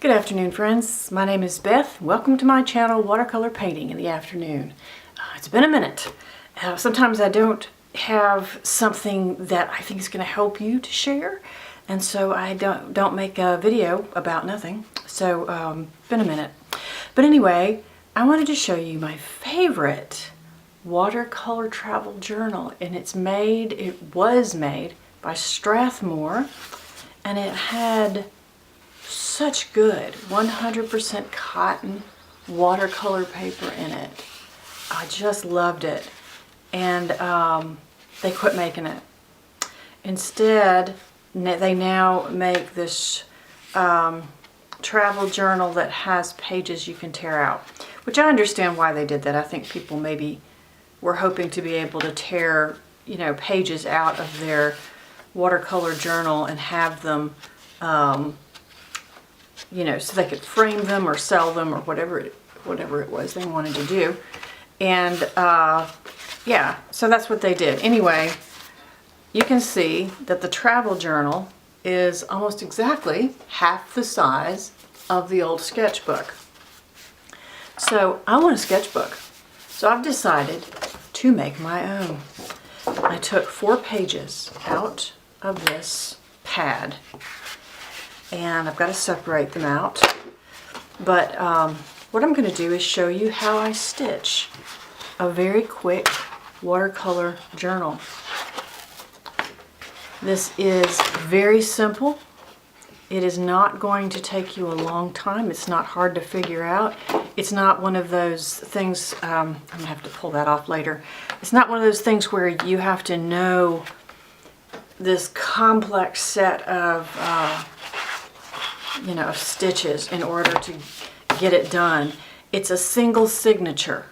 Good afternoon, friends. My name is Beth. Welcome to my channel, Watercolor Painting in the Afternoon. It's been a minute. Sometimes I don't have something that I think is going to help you to share, and so I don't make a video about nothing. So, been a minute. But anyway, I wanted to show you my favorite watercolor travel journal, and it was made by Strathmore, and it had such good 100% cotton watercolor paper in it. I just loved it, and they quit making it. Instead, they now make this travel journal that has pages you can tear out, which I understand why they did that. I think people maybe were hoping to be able to tear, pages out of their watercolor journal and have them so they could frame them or sell them or whatever it was they wanted to do. And yeah, so that's what they did. Anyway, you can see that the travel journal is almost exactly half the size of the old sketchbook. So I want a sketchbook. So I've decided to make my own. I took 4 pages out of this pad, and I've got to separate them out. But what I'm going to do is show you how I stitch a very quick watercolor journal. This is very simple. It is not going to take you a long time. It's not hard to figure out. It's not one of those things, I'm going to have to pull that off later. It's not one of those things where you have to know this complex set of stitches in order to get it done. It's a single signature,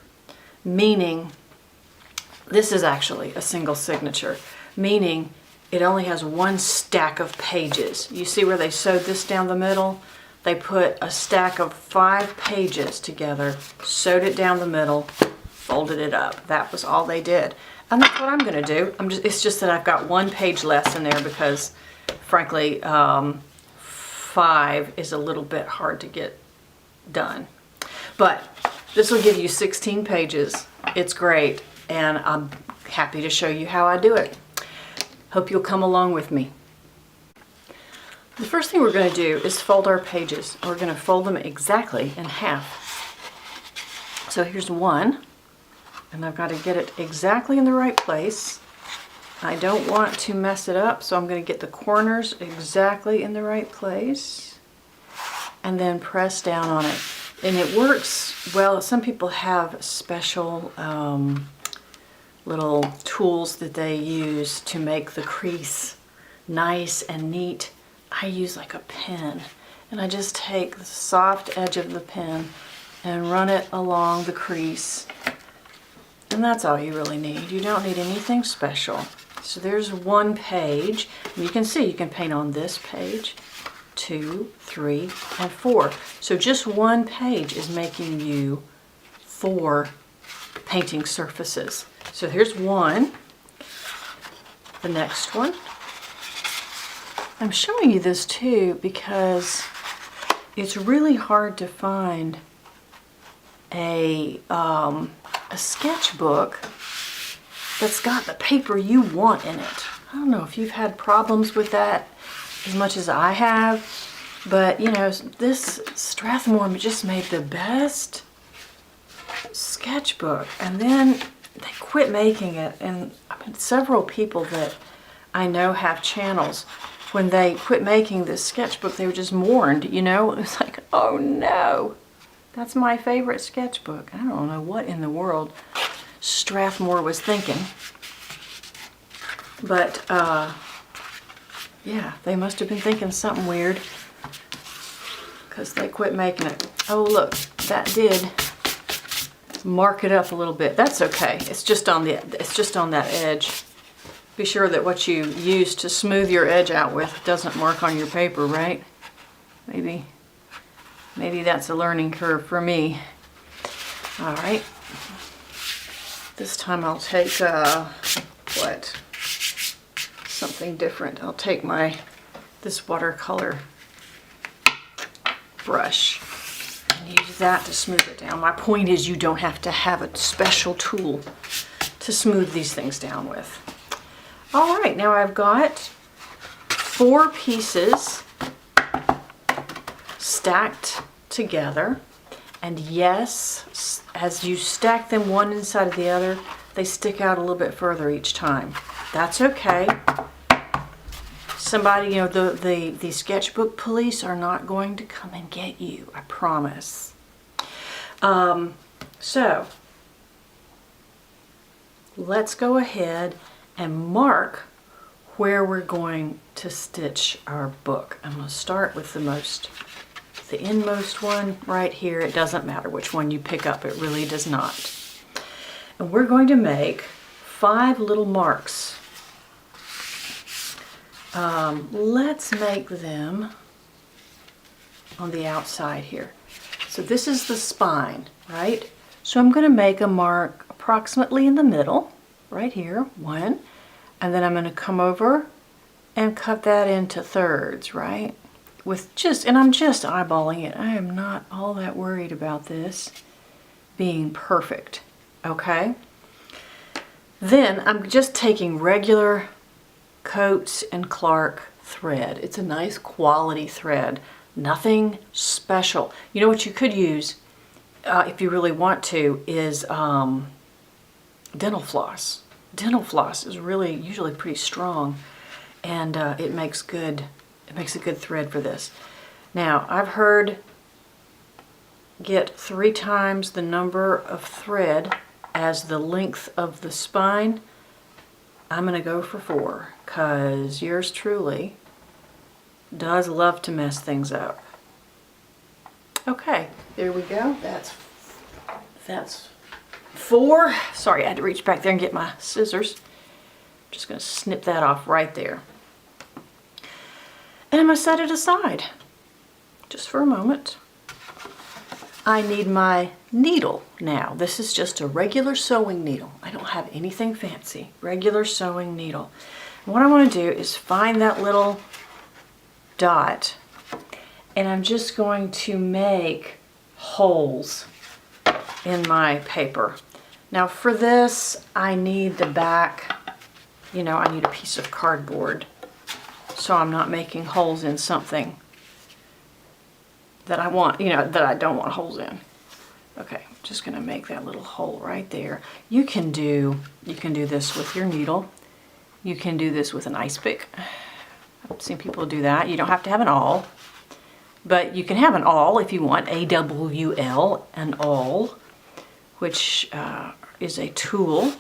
meaning this is actually a single signature, meaning it only has one stack of pages. You see where they sewed this down the middle? They put a stack of 5 pages together, sewed it down the middle, folded it up. That was all they did. And that's what I'm going to do. It's just that I've got 1 page less in there because, frankly, 5 is a little bit hard to get done. But this will give you 16 pages. It's great, and I'm happy to show you how I do it. Hope you'll come along with me. The first thing we're going to do is fold our pages. We're going to fold them exactly in half. So here's one, and I've got to get it exactly in the right place. I don't want to mess it up, so I'm going to get the corners exactly in the right place and then press down on it. And it works well. Some people have special little tools that they use to make the crease nice and neat. I use like a pen, and I just take the soft edge of the pen and run it along the crease. And that's all you really need. You don't need anything special. So there's 1 page. You can see you can paint on this page, 2, 3, and 4. So just 1 page is making you 4 painting surfaces. So here's 1. The next one. I'm showing you this too because it's really hard to find a sketchbook that's got the paper you want in it. I don't know if you've had problems with that as much as I have, but this Strathmore just made the best sketchbook, and then they quit making it. And several people that I know have channels. When they quit making this sketchbook, they were just mourned, It was like, oh no, that's my favorite sketchbook. I don't know what in the world Strathmore was thinking. But, yeah, they must have been thinking something weird because they quit making it. Oh, look, that did mark it up a little bit. That's okay. It's just on that edge. Be sure that what you use to smooth your edge out with doesn't mark on your paper, right? Maybe that's a learning curve for me. All right. This time I'll take something different. I'll take this watercolor brush and use that to smooth it down. My point is you don't have to have a special tool to smooth these things down with. All right, now I've got 4 pieces stacked together. And yes, as you stack them one inside of the other, they stick out a little bit further each time. That's okay. Somebody, you know, the sketchbook police are not going to come and get you, I promise. So, let's go ahead and mark where we're going to stitch our book. I'm going to start with the inmost one right here. It doesn't matter which one you pick up, it really does not. And we're going to make 5 little marks. Let's make them on the outside here. So this is the spine, right? So I'm going to make a mark approximately in the middle, right here, 1. And then I'm going to come over and cut that into thirds, right? And I'm just eyeballing it. I am not all that worried about this being perfect, okay? Then I'm just taking regular Coats and Clark thread. It's a nice quality thread, nothing special. You know what you could use, if you really want to, is dental floss. Dental floss is really usually pretty strong, and it makes a good thread for this. Now, I've heard get 3 times the number of thread as the length of the spine. I'm going to go for 4 because yours truly does love to mess things up. Okay, there we go. That's 4. Sorry, I had to reach back there and get my scissors. Just going to snip that off right there. And I'm going to set it aside just for a moment. I need my needle now. This is just a regular sewing needle. I don't have anything fancy. Regular sewing needle. And what I want to do is find that little dot, and I'm just going to make holes in my paper. Now for this, I need the back, I need a piece of cardboard, so I'm not making holes in something that I want, that I don't want holes in. Okay, just gonna make that little hole right there. You can do this with your needle. You can do this with an ice pick. I've seen people do that. You don't have to have an awl, but you can have an awl if you want, A-W-L, an awl, which is a tool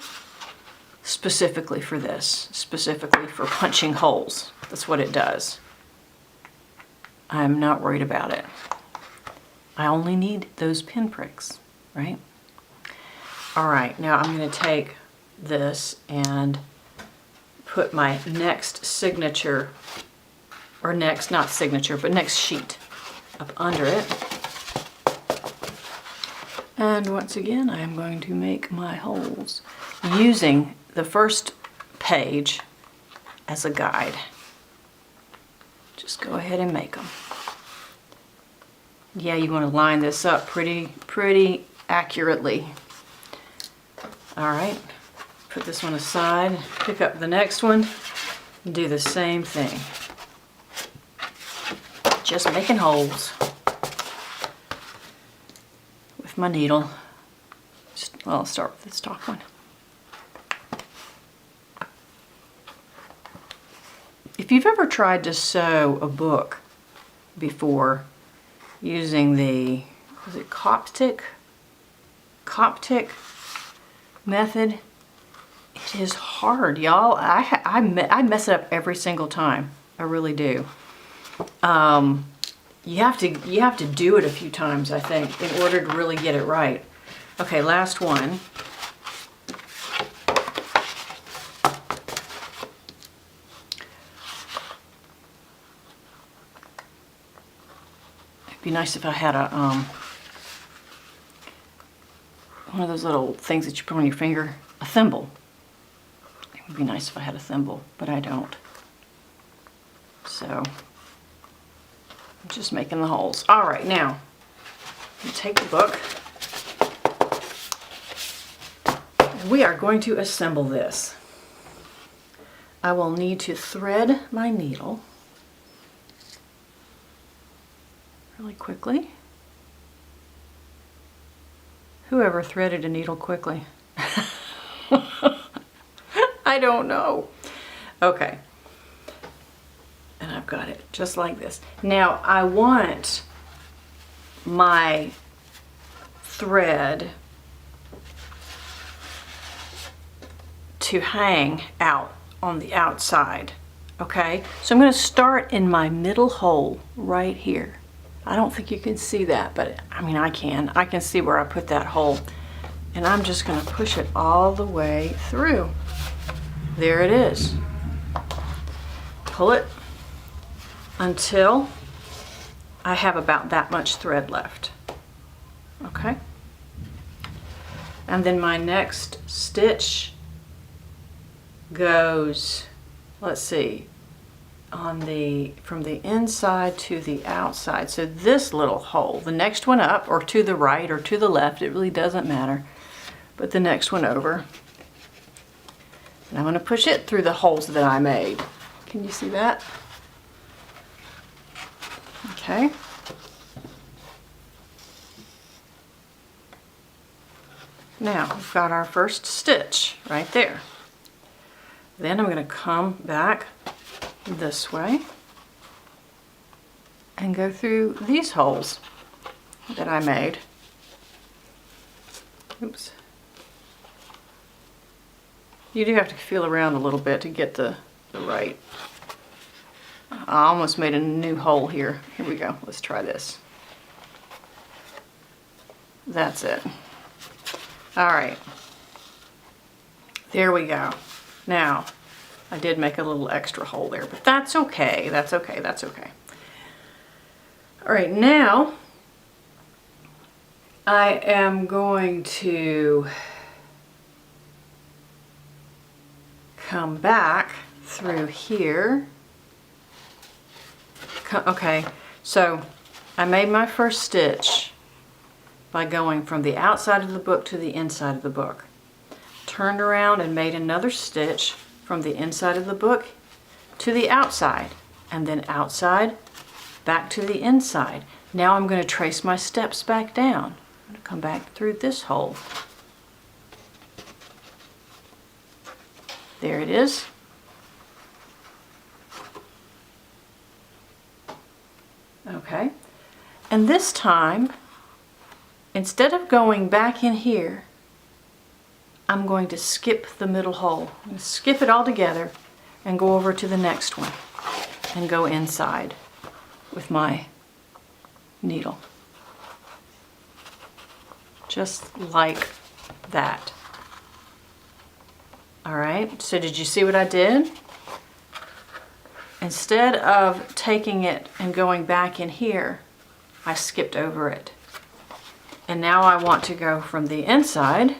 specifically for this, specifically for punching holes. That's what it does. I'm not worried about it. I only need those pinpricks, right? All right, now I'm going to take this and put my next signature, or next, not signature, but next sheet up under it. And once again, I am going to make my holes using the first page as a guide. Just go ahead and make them. Yeah, you want to line this up pretty accurately. All right, put this one aside, pick up the next one, and do the same thing. Just making holes with my needle. I'll start with this top one. If you've ever tried to sew a book before using the, was it Coptic method, it is hard, y'all. I mess it up every single time. I really do. You have to do it a few times, I think, in order to really get it right. Okay, last one. Be nice if I had a one of those little things that you put on your finger, a thimble. It would be nice if I had a thimble, but I don't. So I'm just making the holes. All right, now you take the book. And we are going to assemble this. I will need to thread my needle really quickly. Whoever threaded a needle quickly? I don't know. Okay. And I've got it just like this. Now I want my thread to hang out on the outside. Okay, so I'm going to start in my middle hole right here. I don't think you can see that, but I mean I can see where I put that hole, and I'm just going to push it all the way through. There it is. Pull it until I have about that much thread left. Okay, and then my next stitch goes, let's see, on from the inside to the outside. So this little hole, the next one up, or to the right or to the left, it really doesn't matter, but the next one over. And I'm going to push it through the holes that I made. Can you see that? Okay. Now we've got our first stitch right there. Then I'm going to come back this way and go through these holes that I made. Oops. You do have to feel around a little bit to get the right. I almost made a new hole here. Here we go. Let's try this. That's it. All right. There we go. Now, I did make a little extra hole there, but that's okay. That's okay. That's okay. All right, now I am going to come back through here. Okay, so I made my first stitch by going from the outside of the book to the inside of the book. Turned around and made another stitch from the inside of the book to the outside, and then outside back to the inside. Now I'm going to trace my steps back down. I'm going to come back through this hole. There it is. Okay, and this time, instead of going back in here, I'm going to skip the middle hole. I'm going to skip it all together and go over to the next one and go inside with my needle. Just like that. All right, so did you see what I did? Instead of taking it and going back in here, I skipped over it. And now I want to go from the inside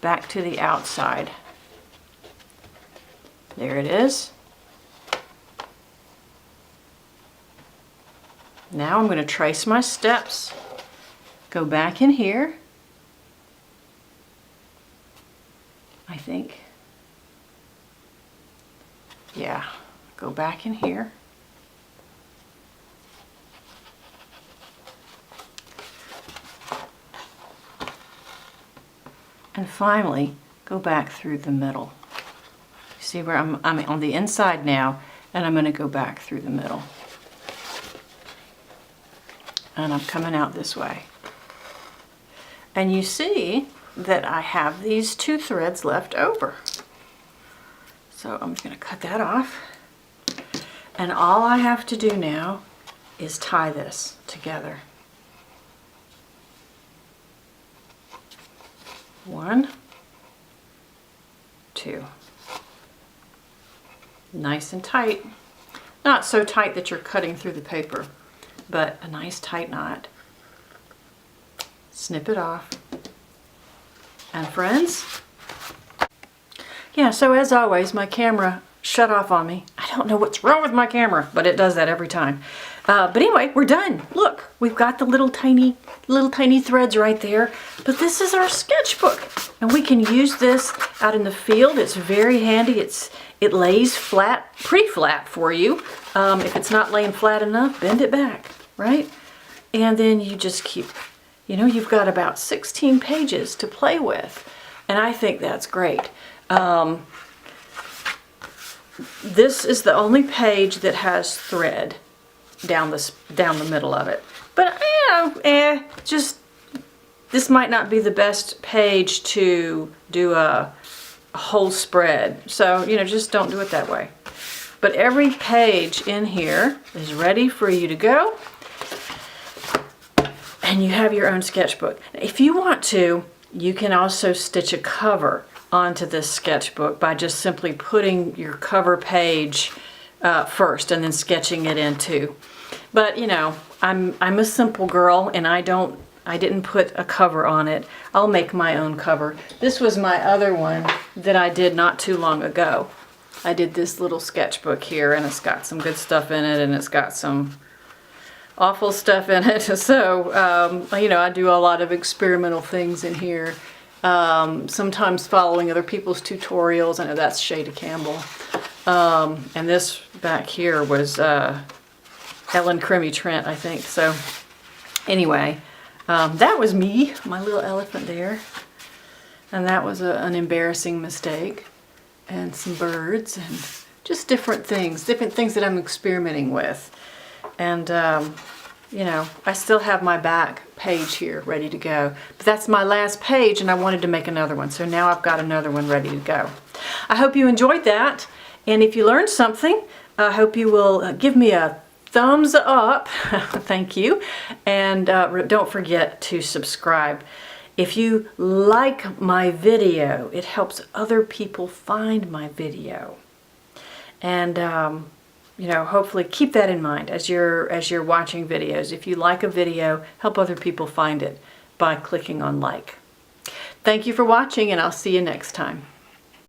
back to the outside. There it is. Now I'm going to trace my steps, go back in here, I think. Yeah, go back in here. And finally, go back through the middle. You see where I'm on the inside now, and I'm going to go back through the middle. And I'm coming out this way. And you see that I have these two threads left over. So I'm just going to cut that off. And all I have to do now is tie this together. 1, 2. Nice and tight. Not so tight that you're cutting through the paper, but a nice tight knot. Snip it off. And friends, yeah, so as always, my camera shut off on me. I don't know what's wrong with my camera, but it does that every time. But anyway, we're done. Look, we've got the little tiny threads right there. But this is our sketchbook, and we can use this out in the field. It's very handy. It lays flat, pretty flat for you. If it's not laying flat enough, bend it back, right? And then you just keep, you've got about 16 pages to play with, and I think that's great. This is the only page that has thread down the middle of it. But this might not be the best page to do a whole spread. So, just don't do it that way. But every page in here is ready for you to go. And you have your own sketchbook. If you want to, you can also stitch a cover onto this sketchbook by just simply putting your cover page first and then sketching it in too. But I'm a simple girl, and I didn't put a cover on it. I'll make my own cover. This was my other one that I did not too long ago. I did this little sketchbook here, and it's got some good stuff in it, and it's got some awful stuff in it. So, I do a lot of experimental things in here. Sometimes following other people's tutorials. I know that's Shada Campbell. And this back here was Ellen Crimmy Trent, I think. So, anyway, that was me, my little elephant there. And that was an embarrassing mistake. And some birds and just different things that I'm experimenting with. And, I still have my back page here ready to go. But that's my last page, and I wanted to make another one. So now I've got another one ready to go. I hope you enjoyed that. And if you learned something, I hope you will give me a thumbs up. Thank you. And don't forget to subscribe. If you like my video, it helps other people find my video. And, hopefully keep that in mind as you're watching videos. If you like a video, help other people find it by clicking on like. Thank you for watching, and I'll see you next time.